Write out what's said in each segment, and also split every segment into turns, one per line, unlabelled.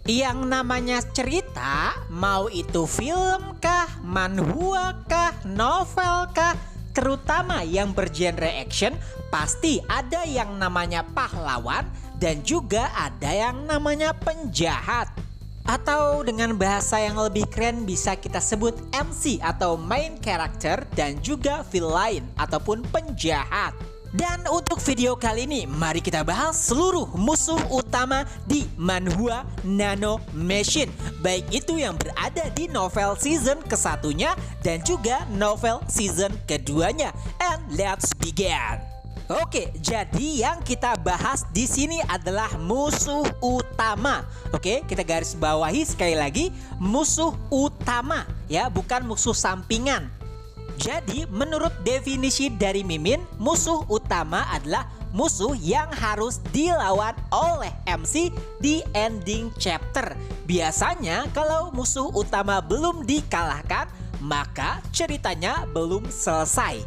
Yang namanya cerita, mau itu film kah, manhwa kah, novel kah, terutama yang bergenre action, pasti ada yang namanya pahlawan dan juga ada yang namanya penjahat. Atau dengan bahasa yang lebih keren bisa kita sebut MC atau main character dan juga villain ataupun penjahat. Dan untuk video kali ini, mari kita bahas seluruh musuh utama di manhwa Nano Machine. Baik itu yang berada di novel season ke-1-nya dan juga novel season keduanya. And let's begin. Oke, jadi yang kita bahas di sini adalah musuh utama. Oke, kita garis bawahi sekali lagi, musuh utama ya, bukan musuh sampingan. Jadi menurut definisi dari Mimin, musuh utama adalah musuh yang harus dilawan oleh MC di ending chapter. Biasanya kalau musuh utama belum dikalahkan, maka ceritanya belum selesai.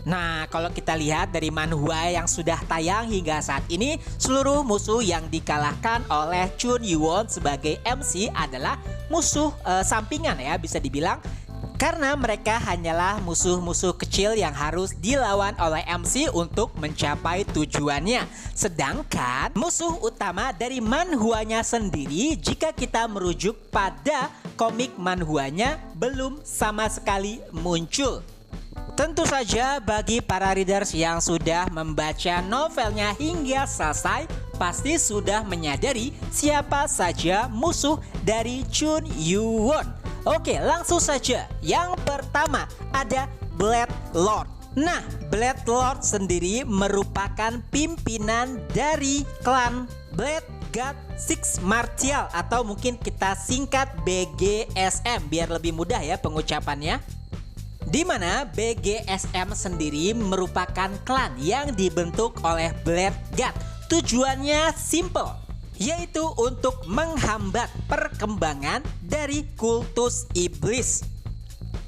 Nah, kalau kita lihat dari manhwa yang sudah tayang hingga saat ini, seluruh musuh yang dikalahkan oleh Chun Yuwon sebagai MC adalah musuh sampingan ya, bisa dibilang. Karena mereka hanyalah musuh-musuh kecil yang harus dilawan oleh MC untuk mencapai tujuannya. Sedangkan musuh utama dari manhwanya sendiri, jika kita merujuk pada komik manhwanya, belum sama sekali muncul. Tentu saja bagi para readers yang sudah membaca novelnya hingga selesai, pasti sudah menyadari siapa saja musuh dari Chun Yuwon. Oke, langsung saja. Yang pertama ada Blade Lord. Nah, Blade Lord sendiri merupakan pimpinan dari klan Blade God Six Martial, atau mungkin kita singkat BGSM biar lebih mudah ya pengucapannya. Di mana BGSM sendiri merupakan klan yang dibentuk oleh Blade God. Tujuannya simple, yaitu untuk menghambat perkembangan dari kultus iblis.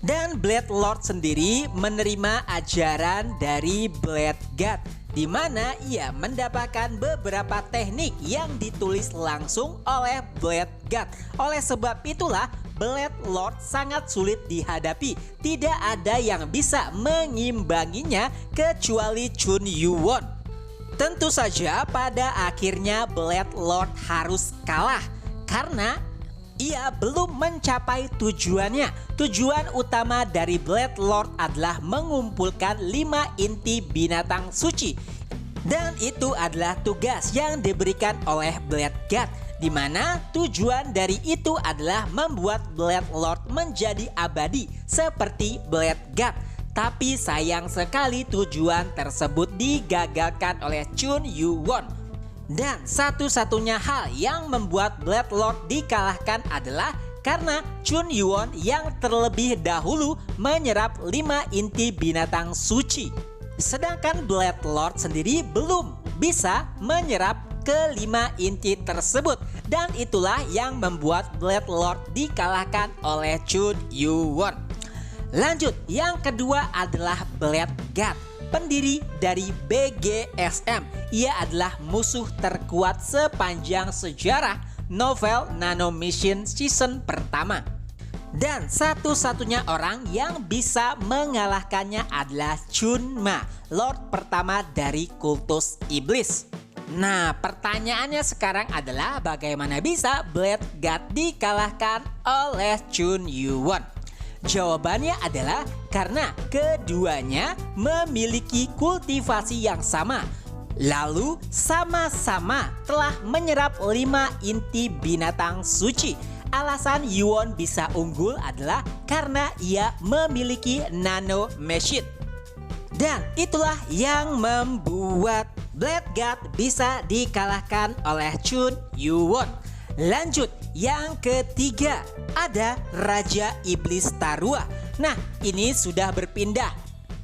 Dan Blade Lord sendiri menerima ajaran dari Blade God, di mana ia mendapatkan beberapa teknik yang ditulis langsung oleh Blade God. Oleh sebab itulah Blade Lord sangat sulit dihadapi. Tidak ada yang bisa mengimbanginya kecuali Chun Yuwon. Tentu saja pada akhirnya Blade Lord harus kalah karena ia belum mencapai tujuannya. Tujuan utama dari Blade Lord adalah mengumpulkan 5 inti binatang suci. Dan itu adalah tugas yang diberikan oleh Blade God, di mana tujuan dari itu adalah membuat Blade Lord menjadi abadi seperti Blade God. Tapi sayang sekali tujuan tersebut digagalkan oleh Chun Yuwon. Dan satu-satunya hal yang membuat Blade Lord dikalahkan adalah karena Chun Yuwon yang terlebih dahulu menyerap 5 inti binatang suci. Sedangkan Blade Lord sendiri belum bisa menyerap ke-5 inti tersebut. Dan itulah yang membuat Blade Lord dikalahkan oleh Chun Yuwon. Lanjut, yang kedua adalah Blade God, pendiri dari BGSM. Ia adalah musuh terkuat sepanjang sejarah novel Nano Machine season pertama. Dan satu-satunya orang yang bisa mengalahkannya adalah Chun Ma, Lord pertama dari kultus iblis. Nah, pertanyaannya sekarang adalah bagaimana bisa Blade God dikalahkan oleh Chun Yuwon? Jawabannya adalah karena keduanya memiliki kultivasi yang sama. Lalu sama-sama telah menyerap 5 inti binatang suci. Alasan Yuwon bisa unggul adalah karena ia memiliki Nano Machine. Dan itulah yang membuat Blade God bisa dikalahkan oleh Chun Yuwon. Lanjut, yang ketiga ada Raja Iblis Tarua. Nah, ini sudah berpindah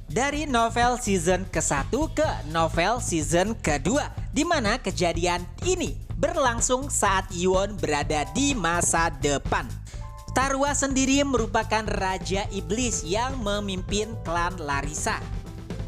dari novel season ke-1 ke novel season ke-2, di mana kejadian ini berlangsung saat Yuwon berada di masa depan. Tarua sendiri merupakan Raja Iblis yang memimpin klan Larissa.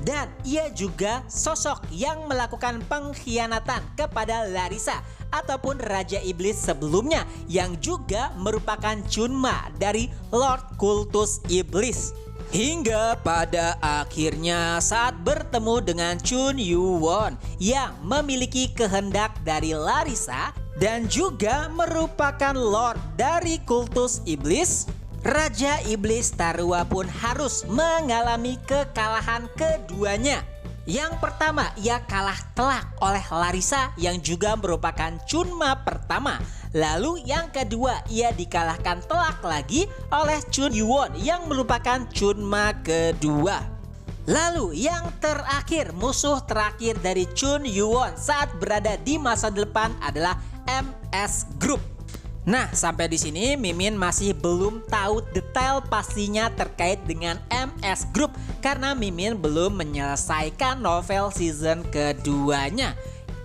Dan ia juga sosok yang melakukan pengkhianatan kepada Larissa ataupun Raja Iblis sebelumnya yang juga merupakan Chunma dari Lord Kultus Iblis. Hingga pada akhirnya saat bertemu dengan Chun Yuwon yang memiliki kehendak dari Larissa dan juga merupakan Lord dari Kultus Iblis, Raja Iblis Tarua pun harus mengalami kekalahan keduanya. Yang pertama, ia kalah telak oleh Larissa yang juga merupakan Chunma pertama. Lalu yang kedua, ia dikalahkan telak lagi oleh Chun Yuwon yang merupakan Chunma kedua. Lalu yang terakhir, musuh terakhir dari Chun Yuwon saat berada di masa depan adalah MS Group. Nah, sampai di sini Mimin masih belum tahu detail pastinya terkait dengan MS Group karena Mimin belum menyelesaikan novel season keduanya.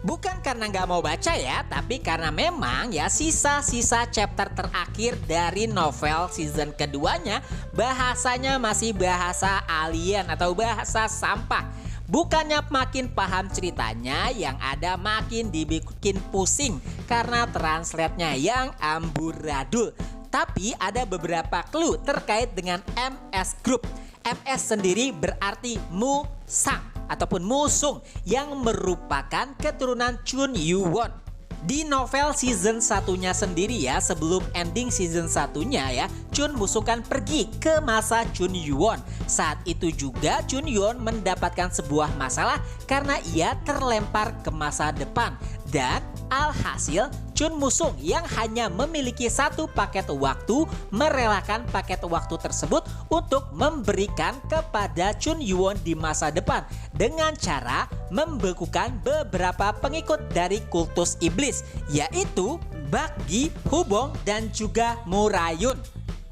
Bukan karena nggak mau baca ya, tapi karena memang ya sisa-sisa chapter terakhir dari novel season keduanya bahasanya masih bahasa alien atau bahasa sampah. Bukannya makin paham ceritanya, yang ada makin dibikin pusing karena translate-nya yang amburadul. Tapi ada beberapa clue terkait dengan MS Group. MS sendiri berarti Musang ataupun Musung yang merupakan keturunan Chun Yuwon. Di novel season satunya sendiri ya, sebelum ending season satunya ya, Chun Musung kan pergi ke masa Chun Yuwon. Saat itu juga Chun Yuwon mendapatkan sebuah masalah karena ia terlempar ke masa depan. Dan alhasil Chun Musung yang hanya memiliki satu paket waktu merelakan paket waktu tersebut untuk memberikan kepada Chun Yuwon di masa depan dengan cara membekukan beberapa pengikut dari Kultus Iblis, yaitu Bakgi, Hubong, dan juga Murayun.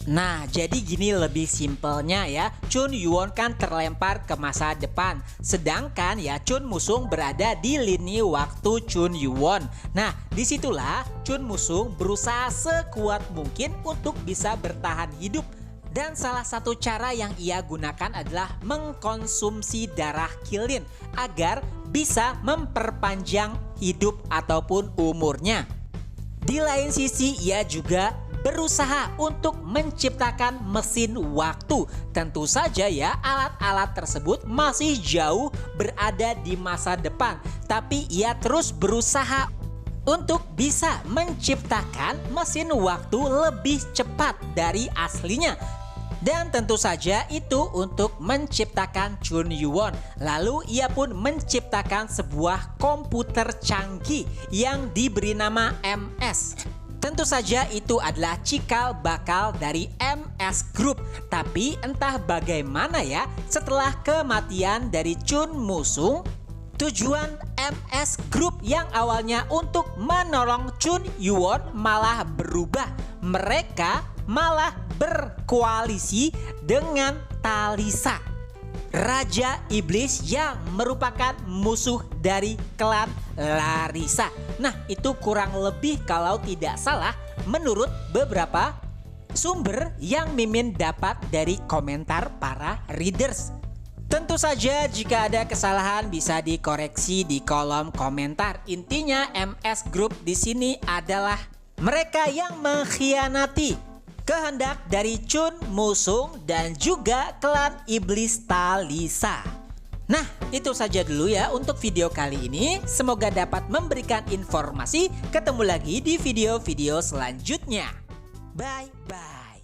Nah, jadi gini lebih simpelnya ya, Chun Yuwon kan terlempar ke masa depan, sedangkan ya Chun Musung berada di lini waktu Chun Yuwon. Nah, disitulah Chun Musung berusaha sekuat mungkin untuk bisa bertahan hidup. Dan salah satu cara yang ia gunakan adalah mengkonsumsi darah Kilin agar bisa memperpanjang hidup ataupun umurnya. Di lain sisi ia juga berusaha untuk menciptakan mesin waktu. Tentu saja ya alat-alat tersebut masih jauh berada di masa depan, tapi ia terus berusaha untuk bisa menciptakan mesin waktu lebih cepat dari aslinya. Dan tentu saja itu untuk menciptakan Chun Yuwon. Lalu ia pun menciptakan sebuah komputer canggih yang diberi nama MS. Tentu saja itu adalah cikal bakal dari MS Group. Tapi entah bagaimana ya, setelah kematian dari Chun Musung, tujuan MS Group yang awalnya untuk menolong Chun Yuwon malah berubah. Mereka malah berkoalisi dengan Talisa, Raja Iblis yang merupakan musuh dari klan Larissa. Nah, itu kurang lebih kalau tidak salah menurut beberapa sumber yang Mimin dapat dari komentar para readers. Tentu saja jika ada kesalahan bisa dikoreksi di kolom komentar. Intinya MS Group di sini adalah mereka yang mengkhianati kehendak dari Chun Musung dan juga klan Iblis Talisa. Nah, itu saja dulu ya untuk video kali ini. Semoga dapat memberikan informasi. Ketemu lagi di video-video selanjutnya. Bye-bye.